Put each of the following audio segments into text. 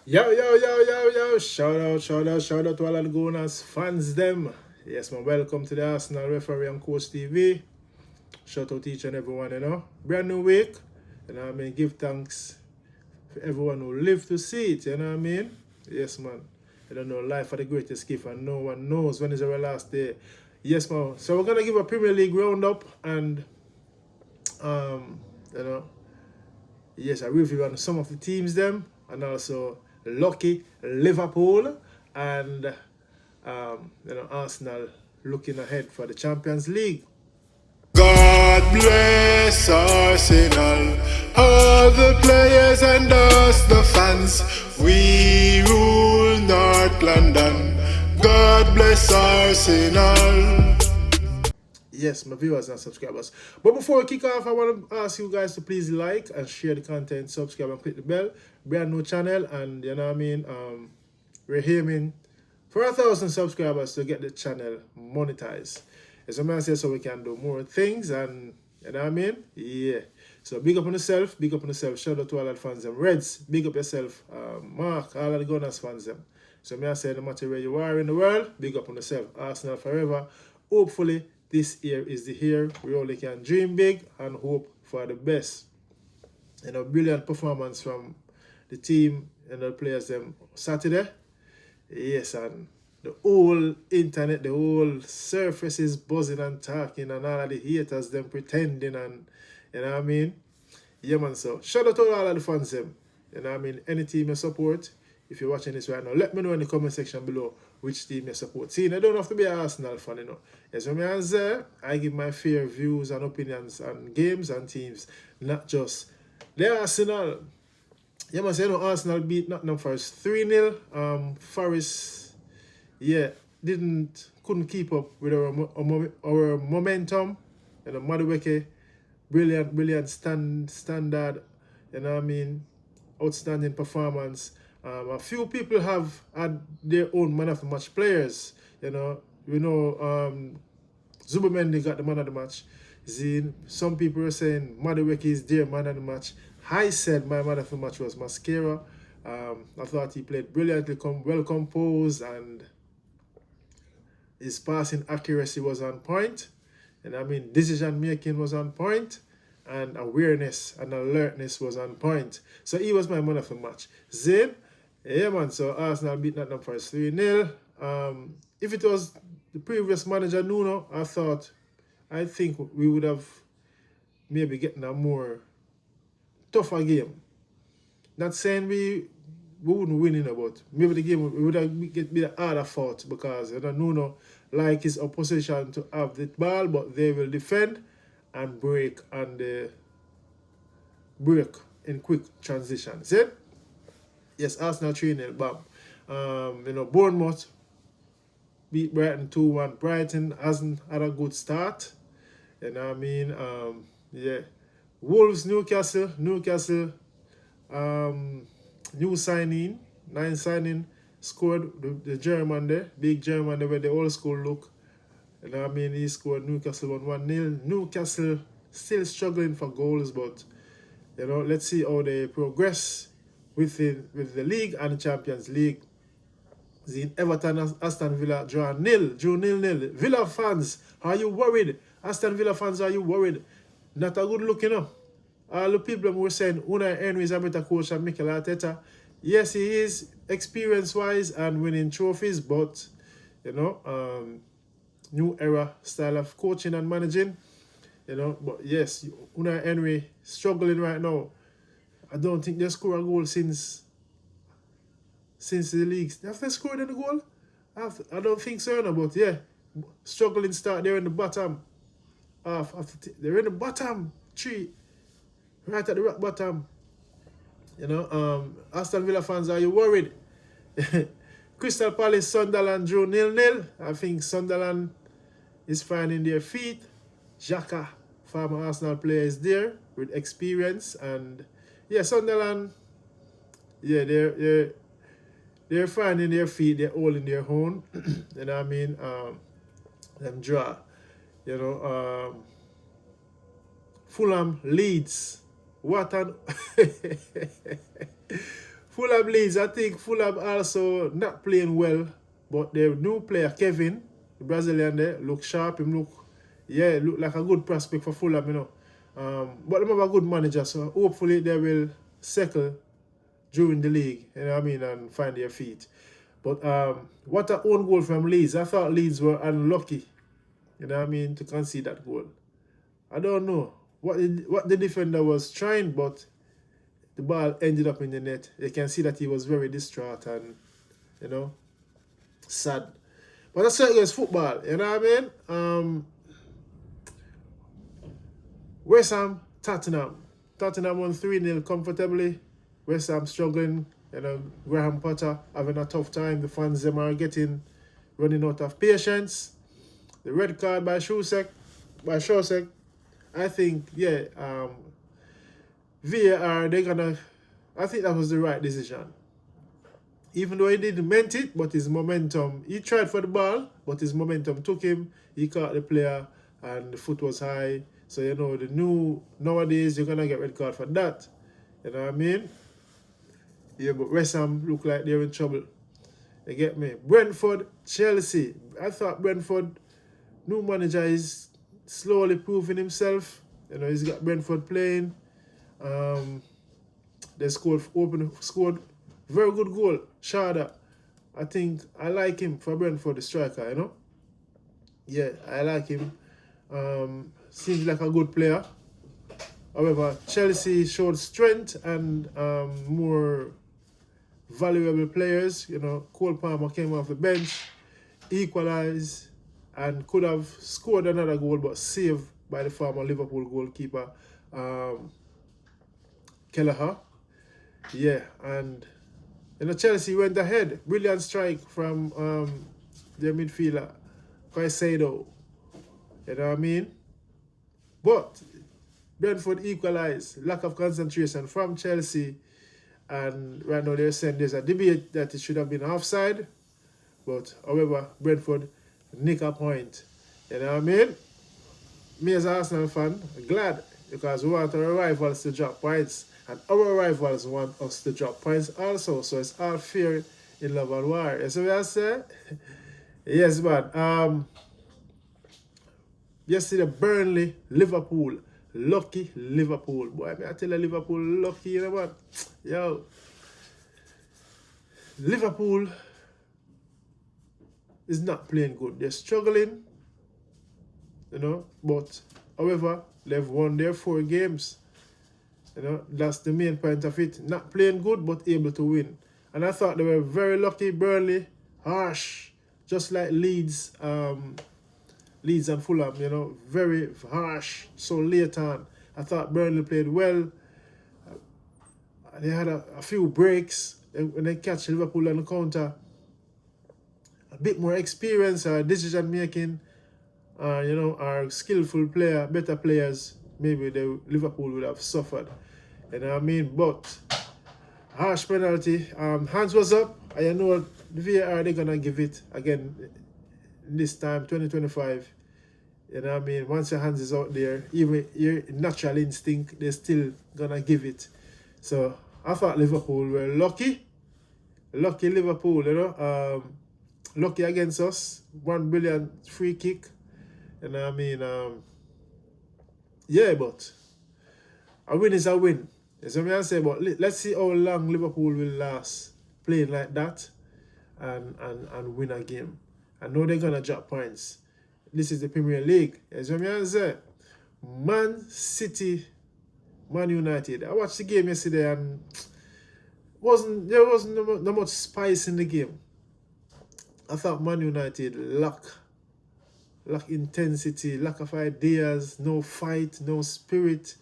Yo. Shout out to all the Gunners fans them. Yes, man, welcome to the Arsenal Referee and Coach TV. Shout out to each and everyone. Brand new week. Give thanks for everyone who lived to see it, you know what I mean? Yes, man. I don't know, life are the greatest gift and no one knows when is our last day. Yes, man. So we're gonna give a Premier League roundup and um, you know, yes, a review on some of the teams them and also lucky Liverpool and Arsenal looking ahead for the Champions League. God bless Arsenal, all the players and us, the fans. We rule North London. God bless Arsenal. Yes, my viewers and subscribers. But before we kick off, I want to ask you guys to please like and share the content, subscribe and click the bell. Brand new channel, and you know what I mean. We're aiming for 1,000 subscribers to get the channel monetized. As a man says, so we can do more things, and you know what I mean. Yeah. So big up on yourself, big up on yourself. Shout out to all the fans them. Reds, big up yourself. Mark, all of the Gunners fans them. So may I say, no matter where you are in the world, big up on yourself. Arsenal forever. Hopefully, this year is the year we only can dream big and hope for the best. Brilliant performance from the team and the players them Saturday. Yes, and the whole internet, the whole surface is buzzing and talking, and all of the haters them pretending, and you know what I mean. Yeah, man. So shout out to all of the fans them. You know what I mean. Any team you support. If you're watching this right now, let me know in the comment section below which team you support. See, I don't have to be an Arsenal fan. As when I say, I give my fair views and opinions on games and teams, not just the Arsenal. Yeah, man, say, Arsenal beat Nottingham Forest 3-0. Forest, yeah, couldn't keep up with our momentum. Wk4, brilliant standard, you know what I mean, outstanding performance. A few people have had their own man of the match players. Zubimendi got the man of the match. Some people are saying Wk4 is their man of the match. I said my man of the match was Mascara. I thought he played brilliantly, well composed, and his passing accuracy was on point. And I mean, decision making was on point, and awareness and alertness was on point. So he was my man of the match. Zane, yeah, man. So Arsenal beat Nottingham Forest 3-0. If it was the previous manager Nuno, I think we would have maybe getting a more tougher game. Not saying we wouldn't win, but maybe the game would have been a harder fought because Nuno like his opposition to have the ball, but they will defend and break in quick transitions. See? Yes, Arsenal 3-0, bam. Bournemouth beat Brighton 2-1. Brighton hasn't had a good start. You know what I mean? Yeah. Wolves, Newcastle, new signing, 9 signing, scored the German there, big German there with the old school look. You know what I mean? He scored Newcastle 1-0. Newcastle still struggling for goals, but let's see how they progress with the league and the Champions League. The Everton Aston Villa drew 0-0. Villa fans, are you worried? Aston Villa fans, are you worried? Not a good look, All the people who were saying Unai Emery is a better coach than Mikel Arteta. Yes, he is experience-wise and winning trophies, but new era style of coaching and managing. But yes, Unai Emery struggling right now. I don't think they scored a goal since the league. Have they scored any goal? I don't think so, but yeah, struggling start. They're in the bottom half. They're in the bottom 3, right at the rock bottom. Aston Villa fans, are you worried? Crystal Palace, Sunderland drew 0-0. I think Sunderland is finding their feet. Xhaka, former Arsenal player, is there with experience, and yeah, Sunderland, yeah, they're finding their feet. They're all in their own. You know what I mean? Them draw. Fulham, Leeds. What an Fulham Leeds, I think Fulham also not playing well, but their new player, Kevin, the Brazilian there, look sharp, look like a good prospect for Fulham, you know. But they have a good manager, so hopefully they will settle during the league, you know what I mean, and find their feet. But what a own goal from Leeds. I thought Leeds were unlucky, you know what I mean, to concede that goal. I don't know what the defender was trying, but the ball ended up in the net. You can see that he was very distraught and, you know, sad. But that's how it goes football, you know what I mean? West Ham, Tottenham. Tottenham won 3-0 comfortably. West Ham struggling, you know, Graham Potter having a tough time. The fans them are running out of patience. The red card by Shosek, I think, VAR, I think that was the right decision. Even though he didn't meant it, but his momentum, he tried for the ball, but his momentum took him. He caught the player and the foot was high. So, you know, nowadays you're going to get red card for that. You know what I mean? Yeah, but West Ham look like they're in trouble. You get me? Brentford, Chelsea. I thought Brentford, new manager, is slowly proving himself. You know, he's got Brentford playing. They scored very good goal. Shada. I think I like him for Brentford, the striker, you know? Yeah, I like him. Seems like a good player. However, Chelsea showed strength and more valuable players. You know, Cole Palmer came off the bench, equalized, and could have scored another goal, but saved by the former Liverpool goalkeeper, Kelleher. Yeah, and you know, Chelsea went ahead. Brilliant strike from their midfielder, Caicedo. You know what I mean? But Brentford equalized. Lack of concentration from Chelsea. And right now they're saying there's a debate that it should have been offside. But however, Brentford nick a point. You know what I mean? Me as an Arsenal fan, glad, because we want our rivals to drop points. And our rivals want us to drop points also. So it's all fair in love and war. You see what I say? Yes, man. Yesterday, Burnley, Liverpool. Lucky Liverpool. Boy, I tell you, Liverpool lucky, you know what? Yo. Liverpool is not playing good. They're struggling, you know, but however, they've won their 4 games. You know, that's the main point of it. Not playing good, but able to win. And I thought they were very lucky. Burnley, harsh, just like Leeds and Fulham, you know, very harsh. So late on, I thought Burnley played well. They had a few breaks when they catch Liverpool on the counter. A bit more experience, decision making, you know, our skillful player, better players. Maybe Liverpool would have suffered. You know what I mean? But harsh penalty. Hands was up. I know the VAR, they're gonna give it again this time, 2025. You know what I mean? Once your hands is out there, even your natural instinct, they're still gonna give it. So I thought Liverpool were lucky. Lucky Liverpool, you know. Lucky against us. 1 brilliant free kick. You know what I mean? Yeah, but a win is a win. That's what I say. But let's see how long Liverpool will last playing like that and win a game. I know they're gonna drop points. This is the Premier League. That's what I say. Man City, Man United. I watched the game yesterday and there wasn't no much spice in the game. I thought Man United lack intensity, lack of ideas, no fight, no spirit.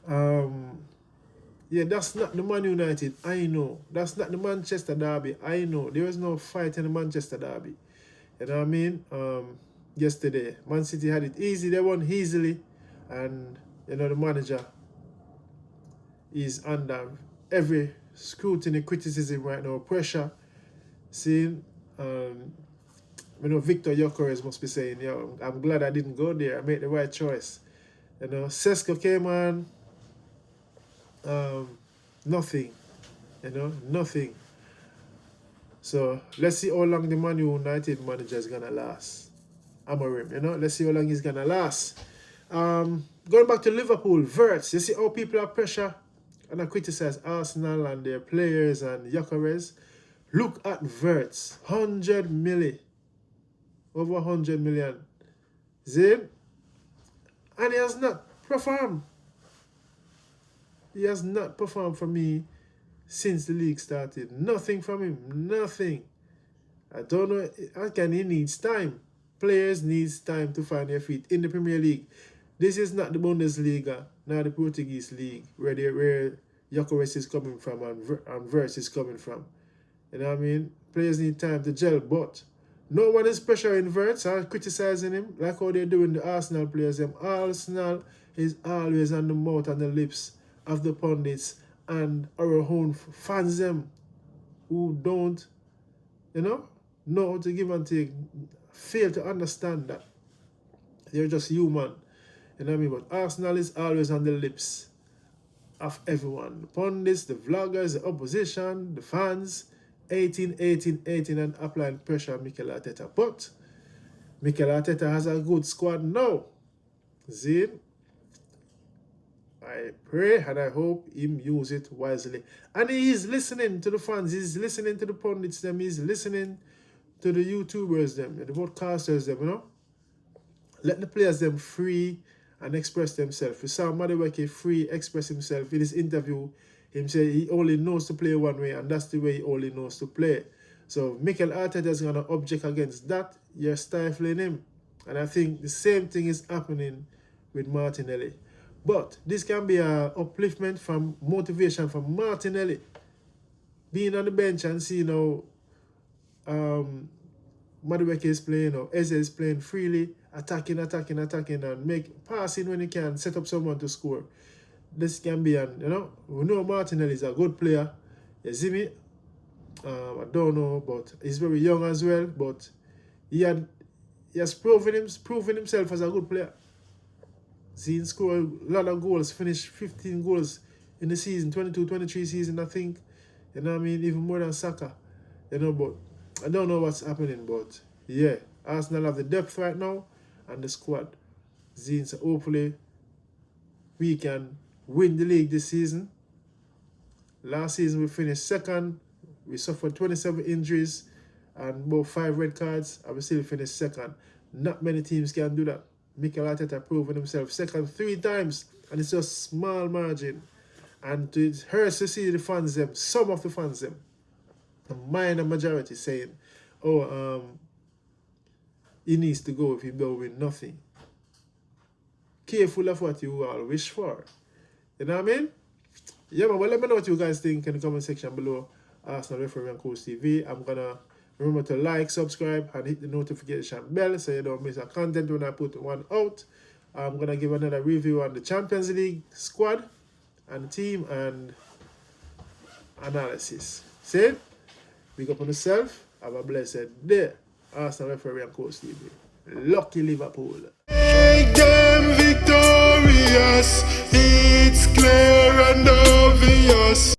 Yeah, that's not the Man United, I know. That's not the Manchester derby, I know. There was no fight in the Manchester derby. You know what I mean? Yesterday, Man City had it easy. They won easily. And, you know, the manager is under every scrutiny, criticism right now, pressure. Seeing, you know, Victor Gyökeres must be saying, yo, I'm glad I didn't go there. I made the right choice. You know, Sesko came on, nothing. You know, nothing. So let's see how long the Man United manager is gonna last. Amorim, you know, let's see how long he's gonna last. Going back to Liverpool, Verts, you see how people are pressure and I criticize Arsenal and their players and Wk4. Look at Verts, 100 million, over 100 million. Zin, and he has not performed. He has not performed for me since the league started. Nothing from him, nothing. I don't know, again, he needs time. Players needs time to find their feet in the Premier League. This is not the Bundesliga, not the Portuguese league, where Wk4 is coming from and Verts is coming from. You know what I mean? Players need time to gel, but no one is pressuring Verts or criticizing him like how they're doing the Arsenal players. Arsenal is always on the mouth and the lips of the pundits and our own fans them who don't, you know how to give and take, fail to understand that they're just human. You know what I mean? But Arsenal is always on the lips of everyone. The pundits, the vloggers, the opposition, the fans, 18, and applying pressure on Mikel Arteta. But Mikel Arteta has a good squad now. Zin, I pray and I hope him use it wisely. And he is listening to the fans, he's listening to the pundits, them, he's listening to the YouTubers, them, the broadcasters, them, you know. Let the players them free and express themselves. We saw Wk4 free express himself in his interview. Him say he only knows to play one way and that's the way he only knows to play. So Mikel Arteta is going to object against that. You're stifling him. And I think the same thing is happening with Martinelli. But this can be an upliftment from motivation from Martinelli. Being on the bench and seeing how Wk4 is playing or Eze is playing freely, attacking and passing when he can, set up someone to score. This can be an, you know, we know Martinelli is a good player. You see me? I don't know, but he's very young as well, but he has proven himself as a good player. See, he scored a lot of goals, finished 15 goals in the season, 22-23 season, I think. You know what I mean? Even more than Saka. You know, but I don't know what's happening, but yeah, Arsenal have the depth right now and the squad. Zine, so hopefully we can win the league this season. Last season we finished second. We suffered 27 injuries and about 5 red cards, and we still finished second. Not many teams can do that. Mikel Arteta proven himself second 3 times, and it's just small margin. And it hurts to see the fans them, some of the fans them, a minor majority saying, oh, he needs to go if he don't win nothing. Careful of what you all wish for. You know what I mean? Yeah, man, well, let me know what you guys think in the comment section below. Arsenal Referee and Coach TV. I'm gonna remember to like, subscribe, and hit the notification bell so you don't miss a content when I put one out. I'm gonna give another review on the Champions League squad and the team and analysis. See? Big up on yourself. Have a blessed day. Arsenal Referee and Coach TV. Lucky Liverpool. Make them victorious. It's clear and obvious.